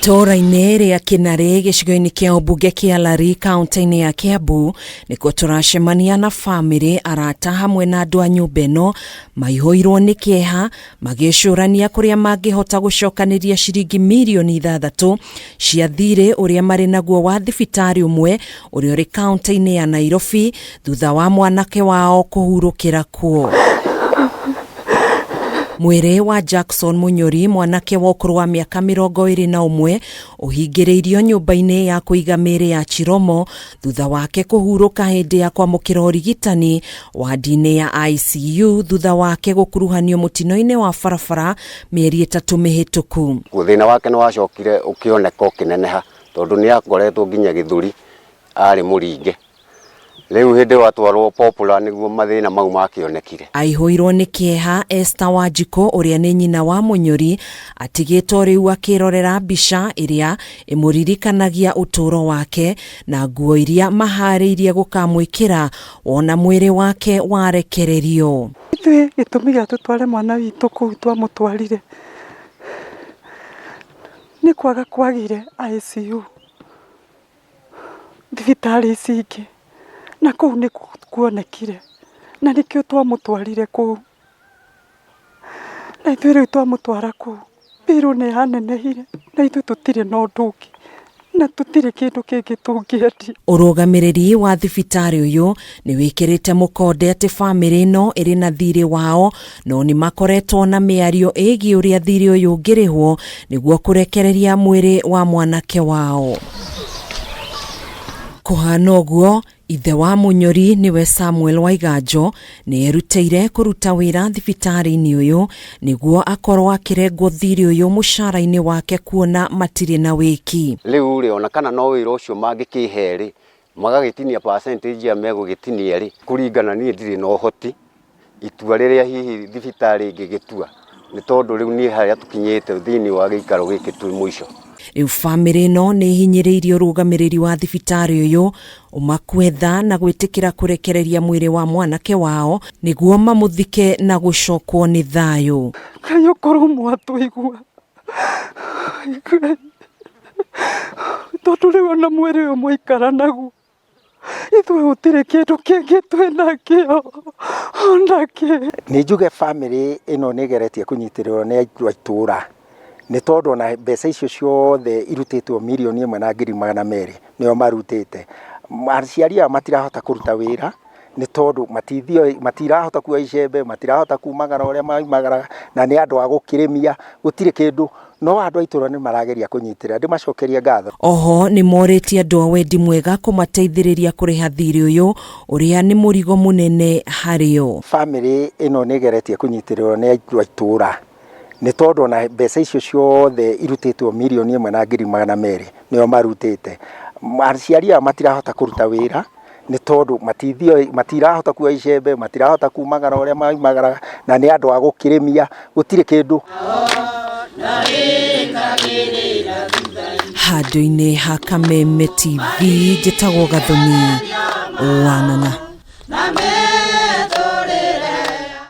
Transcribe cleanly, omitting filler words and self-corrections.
Itora-inĩ rĩa Kinare gĩcigo-inĩ kĩa ũmbunge kĩa Lari kaunti-inĩ ya Kiambu nĩkuo tũracemania na bamĩrĩ, arata hamwe na andũ a nyũmba ĩno maihũirwo nĩ kĩeha magĩcũrania kũrĩa mangĩhota gũcokanĩria ciringi mirioni 6 cia thirĩ ũrĩa marĩ naguo wa thibitarĩ ũmwe ũrĩa ũrĩ kaunti-inĩ ya Nairobi thutha wa mwanake wao kũhurũkĩra kuo. Mwĩrĩ wa Jackson Munyori, mwanake wa ũkũrũ wa mĩaka 21, ũhingĩrĩirio nyũmba-inĩ ya kũiga mĩĩrĩ ya Chiromo thutha wake kũhurũka hĩndĩ ya kwamũkĩra ũrigitani wadi-inĩ ya ICU thutha wake gũkuruhanio mũtino-inĩ wa barabara mĩeri 3 mĩhĩtũku. Thĩna wake nĩ wacokire ũkĩoneka ũkĩneneha tondũ nĩ akoretwo nginya gĩthũri arĩ mũringe. Rĩu hĩndĩ watwarwo Popular nĩguo mathĩna mau makĩonekire. Aihũirwo nĩ kĩeha Esther Wanjikũ ũrĩa nĩ nyina wa Munyori atigĩtwo rĩu akĩrorera mbica ĩrĩa ĩmũririkanagia ũtũũro wake na nguo iria maharĩirie gũkamwĩkĩra wona mwĩrĩ wake warekererio. Ithuĩ gĩtũmi gĩa tũtware mwana witũ kũu twamũtwarire nĩ kwaga kwagire ICU thibitarĩ ici ingĩ, na kũu nĩ kuonekire na nĩkĩo twamũtwarire kũu, na ithuĩ rĩu twamũtwara kũu mbirũ nĩ yanenehire na ithuĩ tũtirĩ na ũndũ ũngĩ na tũtirĩ kĩndũ kĩngĩ tũngĩendia. Ũrũgamĩrĩri wa thibitarĩ ũyũ nĩ wĩkĩrĩte mũkonde atĩ bamĩrĩ ĩno ĩrĩ na thirĩ wao, no nĩ makoretwo na mĩario ĩgiĩ ũrĩa thirĩ ũyũ ũngĩrĩhwo nĩguo kũrekereria mwĩrĩ wa mwanake wao. Kũhana ũguo, ithe wa Munyori niwe Samuel Waiganjo nĩ erutĩire kũruta wĩra thibitarĩ-inĩ ũyũ nĩguo akorwo akĩrengwo thirĩ ũyũ mũcara-inĩ wake kuona matirĩ na wĩki. Rĩu rĩ ona kana no wĩra ũcio mangĩkĩhe rĩ magagĩtinia percentage ya megũgĩtinia rĩ kũringana niĩ ndirĩ na ũhoti itua rĩrĩa hihi thibitarĩ ĩngĩgĩtua nĩ tondũ rĩu niĩ harĩa tũkinyĩte thĩinĩ wa gĩikaro gĩkĩ twĩ mũico. Rĩu bamĩrĩ ĩno nĩ hinyĩrĩirio ũrũgamĩrĩri wa thibitarĩ ũyũ ũmakwetha na gwĩtĩkĩra kũrekereria mwĩrĩ wa mwanake wao nĩguo mamũthike na gũcokwo nĩ thayũ. Ngai ũkorwo mwatũigua tondũ rĩu ona mwĩrĩ ũyũ mwaikara naguo ithuĩ gũtirĩ kĩndũ kĩngĩ twĩnakĩo onakĩ. Nĩ njuge bamĩrĩ ĩno nĩ ĩgeretie kũnyitĩrĩrwo nĩ andũ a itũũra nĩ tondũ na mbeca icio ciothe irutĩtwo mirioni 1.200 nĩo marutĩte. Aciari ao matirahota kũruta wĩra nĩ tondũ matirahota kuoya icembe, matirahota kumagara ũrĩa maumagara na nĩ andũ a gũkĩrĩmia, gũtirĩ kĩndũ, no andũ a itũũra nĩ marageria kũnyitĩrĩra. Ndĩmacokerie ngatho. Oho nĩ morĩtie andũ a wendi mwega kũmateithĩrĩria kũrĩha thirĩ ũyũ ũrĩa nĩ mũrigo mũnene harĩo. Bamĩrĩ ĩno nĩ ĩgeretie kũnyitĩrĩrwo nĩ andũ a itũũra nĩ tondũ na mbeca icio ciothe irutĩtwo mirioni 1.200 nĩo marutĩte. Aciari ao matirahota kũruta wĩra nĩ tondũ matirahota kuoya icembe, matirahota kumagara ũrĩa maumagara na nĩ andũ a gũkĩrĩmia, gũtirĩ kĩndũ. Handũ-inĩ ha Kameme TV njĩtagwo Gathoni Wanana.